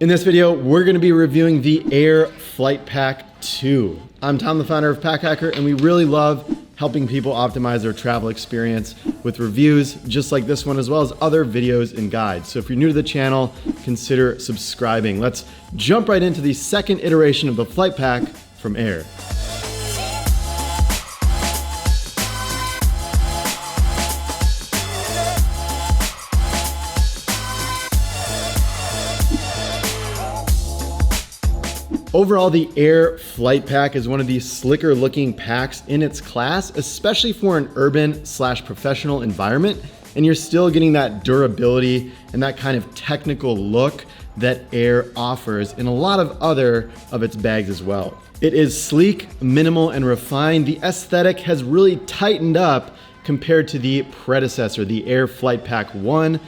In this video, we're gonna be reviewing the Aer Flight Pack 2. I'm Tom, the founder of Pack Hacker, and we really love helping people optimize their travel experience with reviews just like this one, as well as other videos and guides. So if you're new to the channel, consider subscribing. Let's jump right into the second iteration of the Flight Pack from Aer. Overall, the Aer Flight Pack is one of the slicker looking packs in its class, especially for an urban/professional environment. And you're still getting that durability and that kind of technical look that Aer offers in a lot of other of its bags as well. It is sleek, minimal, and refined. The aesthetic has really tightened up compared to the predecessor, the Aer Flight Pack 1.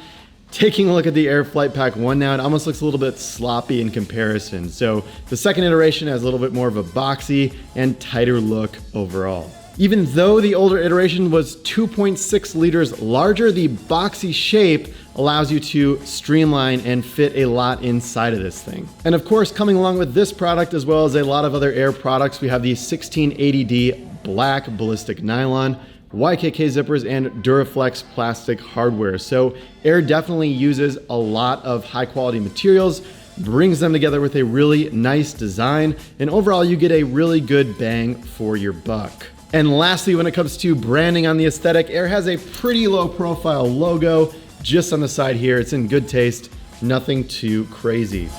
Taking a look at the Aer Flight Pack 1 now, it almost looks a little bit sloppy in comparison. So the second iteration has a little bit more of a boxy and tighter look overall. Even though the older iteration was 2.6 liters larger, the boxy shape allows you to streamline and fit a lot inside of this thing. And of course, coming along with this product, as well as a lot of other Aer products, we have the 1680D black ballistic nylon, YKK zippers, and Duraflex plastic hardware. So Aer definitely uses a lot of high quality materials, brings them together with a really nice design, and overall you get a really good bang for your buck. And lastly, when it comes to branding on the aesthetic, Aer has a pretty low profile logo just on the side here. It's in good taste, nothing too crazy.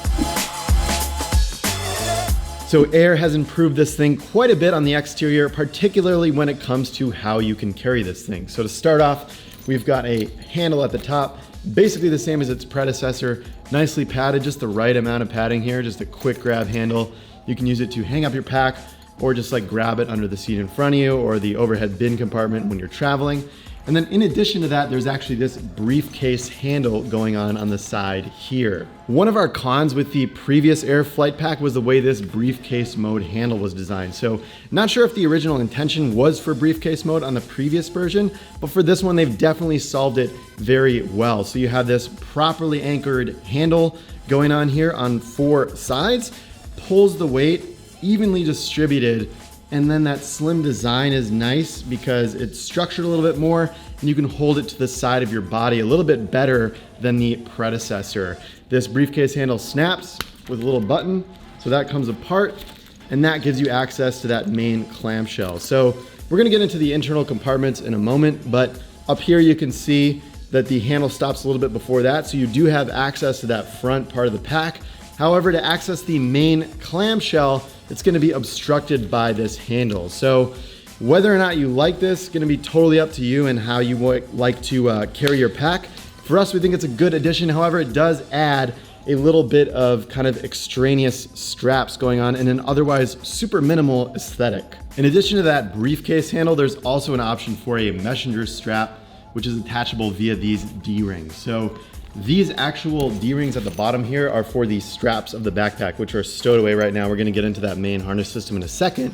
So Aer has improved this thing quite a bit on the exterior, particularly when it comes to how you can carry this thing. So to start off, we've got a handle at the top, basically the same as its predecessor, nicely padded, just the right amount of padding here, just a quick grab handle. You can use it to hang up your pack or just like grab it under the seat in front of you or the overhead bin compartment when you're traveling. And then in addition to that, there's actually this briefcase handle going on the side here. One of our cons with the previous Aer Flight Pack was the way this briefcase mode handle was designed. So not sure if the original intention was for briefcase mode on the previous version, but for this one, they've definitely solved it very well. So you have this properly anchored handle going on here on 4 sides, pulls the weight evenly distributed. And then that slim design is nice because it's structured a little bit more and you can hold it to the side of your body a little bit better than the predecessor. This briefcase handle snaps with a little button, so that comes apart and that gives you access to that main clamshell. So we're gonna get into the internal compartments in a moment, but up here you can see that the handle stops a little bit before that, so you do have access to that front part of the pack. However, to access the main clamshell, it's gonna be obstructed by this handle. So whether or not you like this is gonna be totally up to you and how you like to carry your pack. For us, we think it's a good addition. However, it does add a little bit of kind of extraneous straps going on in an otherwise super minimal aesthetic. In addition to that briefcase handle, there's also an option for a messenger strap, which is attachable via these D-rings. So these actual D-rings at the bottom here are for the straps of the backpack, which are stowed away right now. We're gonna get into that main harness system in a second.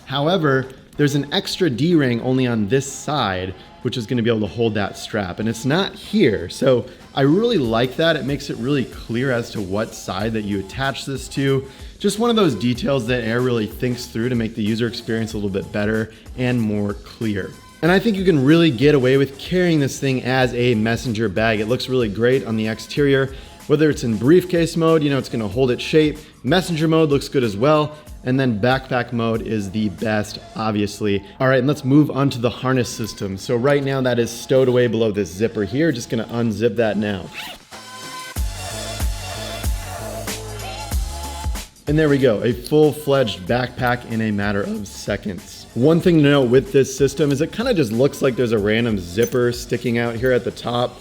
However, there's an extra D-ring only on this side, which is gonna be able to hold that strap, and it's not here. So I really like that. It makes it really clear as to what side that you attach this to. Just one of those details that Aer really thinks through to make the user experience a little bit better and more clear. And I think you can really get away with carrying this thing as a messenger bag. It looks really great on the exterior. Whether it's in briefcase mode, it's gonna hold its shape. Messenger mode looks good as well. And then backpack mode is the best, obviously. All right, and let's move on to the harness system. So right now that is stowed away below this zipper here. Just gonna unzip that now. And there we go, a full-fledged backpack in a matter of seconds. One thing to note with this system is it kind of just looks like there's a random zipper sticking out here at the top.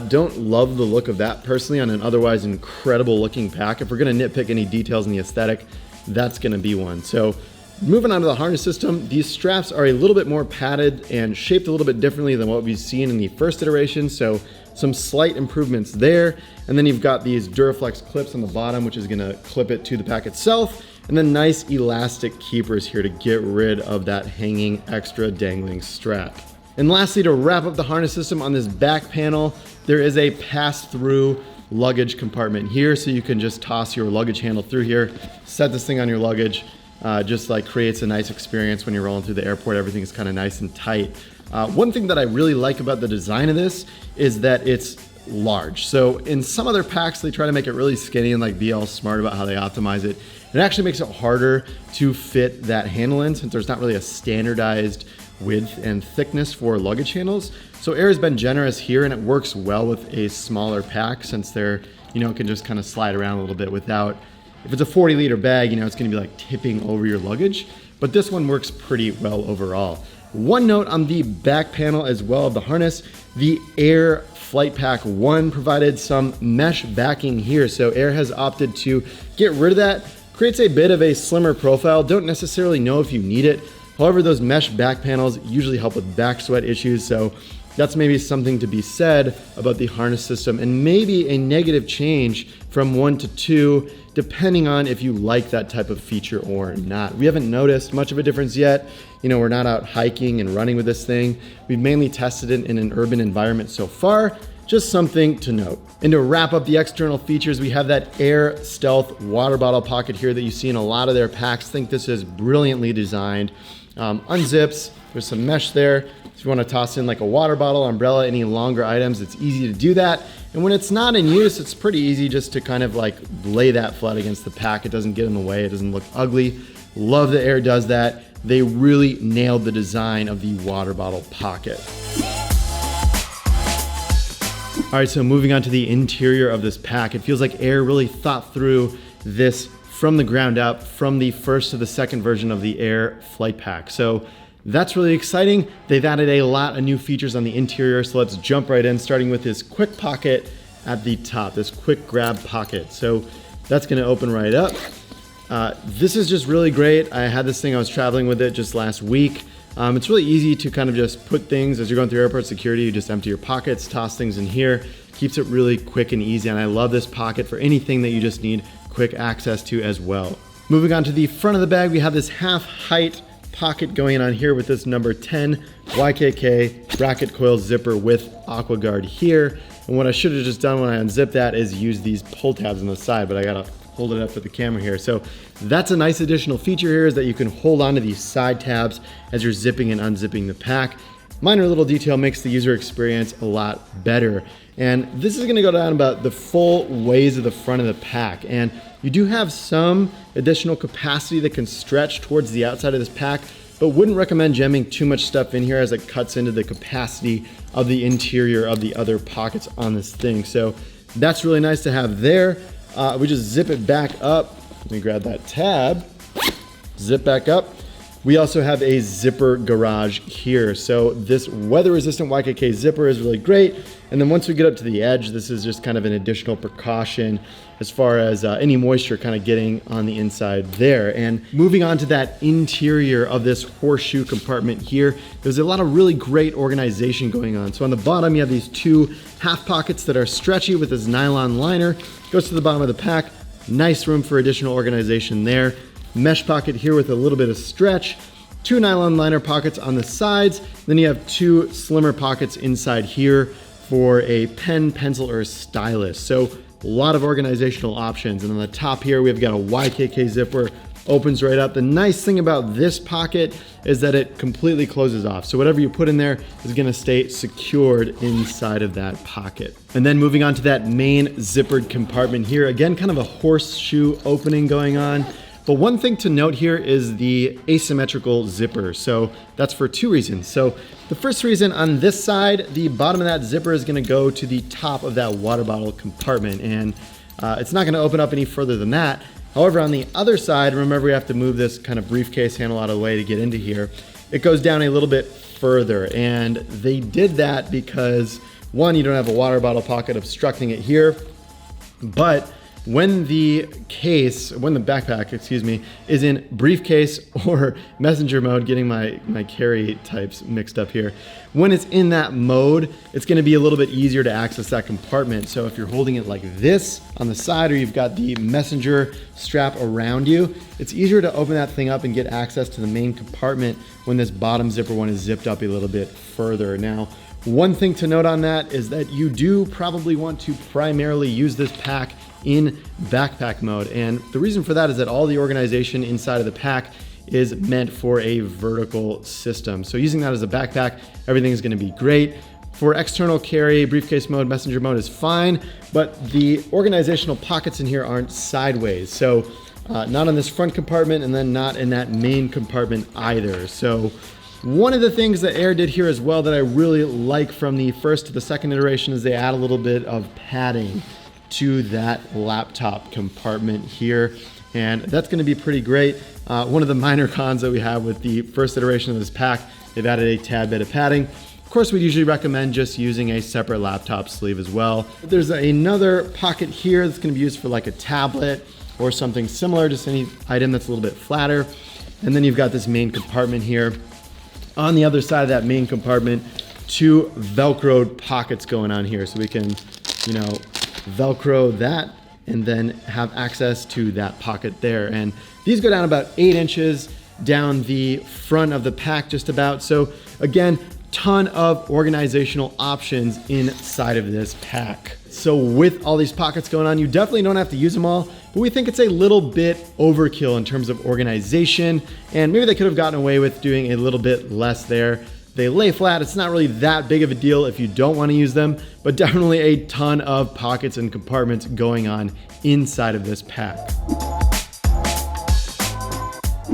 Don't love the look of that personally on an otherwise incredible looking pack. If we're gonna nitpick any details in the aesthetic, that's gonna be one. So moving on to the harness system, these straps are a little bit more padded and shaped a little bit differently than what we've seen in the first iteration. So some slight improvements there. And then you've got these Duraflex clips on the bottom, which is gonna clip it to the pack itself. And then nice elastic keepers here to get rid of that hanging extra dangling strap. And lastly, to wrap up the harness system on this back panel, there is a pass-through luggage compartment here, so you can just toss your luggage handle through here, set this thing on your luggage, just like creates a nice experience when you're rolling through the airport. Everything is kind of nice and tight. One thing that I really like about the design of this is that it's large. So in some other packs, they try to make it really skinny and like be all smart about how they optimize it. It actually makes it harder to fit that handle in, since there's not really a standardized width and thickness for luggage handles. So Aer has been generous here, and it works well with a smaller pack, since they're, can just kind of slide around a little bit without, if it's a 40-liter bag, it's going to be like tipping over your luggage. But this one works pretty well overall. One note on the back panel as well of the harness, the Aer Flight Pack 1 provided some mesh backing here. So Aer has opted to get rid of that. Creates a bit of a slimmer profile. Don't necessarily know if you need it. However, those mesh back panels usually help with back sweat issues. So that's maybe something to be said about the harness system, and maybe a negative change from 1 to 2, depending on if you like that type of feature or not. We haven't noticed much of a difference yet. We're not out hiking and running with this thing. We've mainly tested it in an urban environment so far. Just something to note. And to wrap up the external features, we have that Aer Stealth water bottle pocket here that you see in a lot of their packs. I think this is brilliantly designed. Unzips, there's some mesh there. If you want to toss in like a water bottle, umbrella, any longer items, it's easy to do that. And when it's not in use, it's pretty easy just to kind of like lay that flat against the pack. It doesn't get in the way, it doesn't look ugly. Love that Aer does that. They really nailed the design of the water bottle pocket. All right, so moving on to the interior of this pack, it feels like Aer really thought through this from the ground up, from the first to the second version of the Aer Flight Pack. So that's really exciting. They've added a lot of new features on the interior, so let's jump right in, starting with this quick pocket at the top, this quick grab pocket. So that's gonna open right up. This is just really great. I had this thing, I was traveling with it just last week. It's really easy to kind of just put things, as you're going through airport security, you just empty your pockets, toss things in here. Keeps it really quick and easy, and I love this pocket for anything that you just need quick access to as well. Moving on to the front of the bag, we have this half height pocket going on here with this number 10 YKK bracket coil zipper with Aqua Guard here. And what I should have just done when I unzip that is use these pull tabs on the side, but I gotta hold it up for the camera here. So that's a nice additional feature here, is that you can hold onto these side tabs as you're zipping and unzipping the pack. Minor little detail makes the user experience a lot better. And this is gonna go down about the full ways of the front of the pack. And you do have some additional capacity that can stretch towards the outside of this pack, but wouldn't recommend jamming too much stuff in here, as it cuts into the capacity of the interior of the other pockets on this thing. So that's really nice to have there. We just zip it back up. Let me grab that tab, zip back up. We also have a zipper garage here. So this weather resistant YKK zipper is really great. And then once we get up to the edge, this is just kind of an additional precaution as far as any moisture kind of getting on the inside there. And moving on to that interior of this horseshoe compartment here, there's a lot of really great organization going on. So on the bottom, you have these two half pockets that are stretchy with this nylon liner. Goes to the bottom of the pack. Nice room for additional organization there. Mesh pocket here with a little bit of stretch. Two nylon liner pockets on the sides. Then you have two slimmer pockets inside here for a pen, pencil, or stylus. So a lot of organizational options. And on the top here, we've got a YKK zipper, opens right up. The nice thing about this pocket is that it completely closes off. So whatever you put in there is gonna stay secured inside of that pocket. And then moving on to that main zippered compartment here, again, kind of a horseshoe opening going on. But one thing to note here is the asymmetrical zipper. So that's for two reasons. So the first reason, on this side, the bottom of that zipper is gonna go to the top of that water bottle compartment, and it's not gonna open up any further than that. However, on the other side, remember we have to move this kind of briefcase handle out of the way to get into here. It goes down a little bit further, and they did that because, one, you don't have a water bottle pocket obstructing it here, but when the backpack, is in briefcase or messenger mode, getting my carry types mixed up here. When it's in that mode, it's gonna be a little bit easier to access that compartment. So if you're holding it like this on the side, or you've got the messenger strap around you, it's easier to open that thing up and get access to the main compartment when this bottom zipper one is zipped up a little bit further. Now, One thing to note on that is that you do probably want to primarily use this pack in backpack mode. And the reason for that is that all the organization inside of the pack is meant for a vertical system. So using that as a backpack, everything is gonna be great. For external carry, briefcase mode, messenger mode is fine, but the organizational pockets in here aren't sideways. So not on this front compartment and then not in that main compartment either. So one of the things that Aer did here as well that I really like from the first to the second iteration is they add a little bit of padding to that laptop compartment here. And that's gonna be pretty great. One of the minor cons that we have with the first iteration of this pack, they've added a tad bit of padding. Of course, we'd usually recommend just using a separate laptop sleeve as well. There's another pocket here that's gonna be used for like a tablet or something similar, just any item that's a little bit flatter. And then you've got this main compartment here. On the other side of that main compartment, two Velcroed pockets going on here. So we can, Velcro that and then have access to that pocket there. And these go down about 8 inches down the front of the pack just about. So again, ton of organizational options inside of this pack. So with all these pockets going on, you definitely don't have to use them all, but we think it's a little bit overkill in terms of organization, and maybe they could have gotten away with doing a little bit less there. They lay flat, it's not really that big of a deal if you don't want to use them, but definitely a ton of pockets and compartments going on inside of this pack.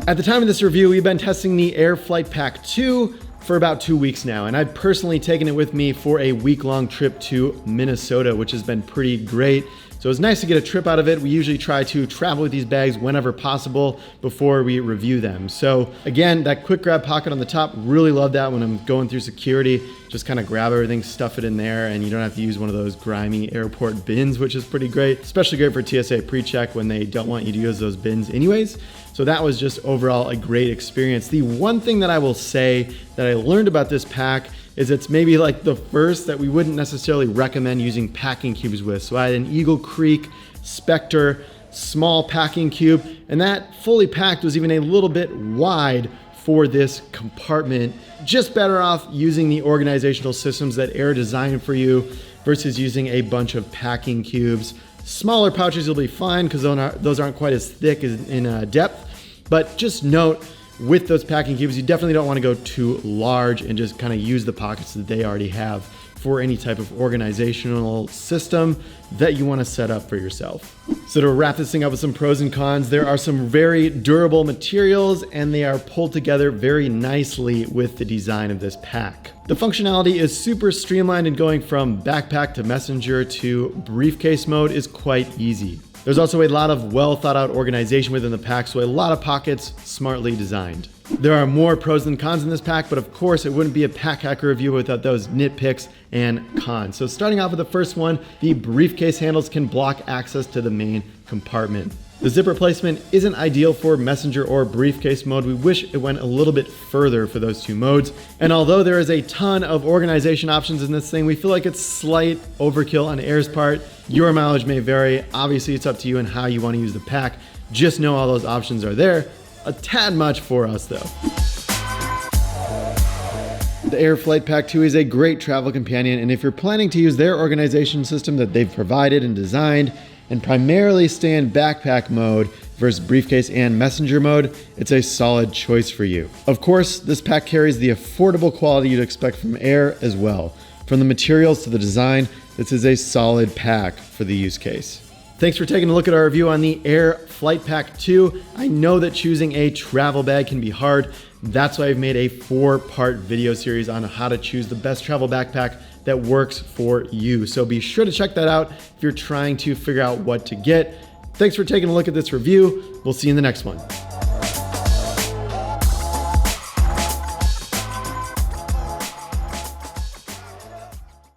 At the time of this review, we've been testing the Aer Flight Pack 2 for about 2 weeks now, and I've personally taken it with me for a week-long trip to Minnesota, which has been pretty great. So it's nice to get a trip out of it. We usually try to travel with these bags whenever possible before we review them. So again, that quick grab pocket on the top, really love that when I'm going through security. Just kind of grab everything, stuff it in there, and you don't have to use one of those grimy airport bins, which is pretty great. Especially great for TSA pre-check when they don't want you to use those bins anyways. So that was just overall a great experience. The one thing that I will say that I learned about this pack is it's maybe like the first that we wouldn't necessarily recommend using packing cubes with. So I had an Eagle Creek Spectre small packing cube, and that fully packed was even a little bit wide for this compartment. Just better off using the organizational systems that Aer designed for you versus using a bunch of packing cubes. Smaller pouches will be fine because those aren't quite as thick in depth, but just note, with those packing cubes, you definitely don't want to go too large and just kind of use the pockets that they already have for any type of organizational system that you want to set up for yourself. So to wrap this thing up with some pros and cons, there are some very durable materials and they are pulled together very nicely with the design of this pack. The functionality is super streamlined, and going from backpack to messenger to briefcase mode is quite easy. There's also a lot of well thought out organization within the pack, so a lot of pockets smartly designed. There are more pros than cons in this pack, but of course it wouldn't be a pack hacker review without those nitpicks and cons. So starting off with the first one, the briefcase handles can block access to the main compartment. The zipper placement isn't ideal for messenger or briefcase mode. We wish it went a little bit further for those two modes. And although there is a ton of organization options in this thing, we feel like it's slight overkill on Aer's part. Your mileage may vary. Obviously, it's up to you and how you want to use the pack. Just know all those options are there. A tad much for us though. The Aer Flight Pack 2 is a great travel companion, and if you're planning to use their organization system that they've provided and designed and primarily stay in backpack mode versus briefcase and messenger mode, it's a solid choice for you. Of course, this pack carries the affordable quality you'd expect from Aer as well. From the materials to the design, this is a solid pack for the use case. Thanks for taking a look at our review on the Aer Flight Pack 2. I know that choosing a travel bag can be hard. That's why I've made a 4-part video series on how to choose the best travel backpack that works for you. So be sure to check that out if you're trying to figure out what to get. Thanks for taking a look at this review. We'll see you in the next one.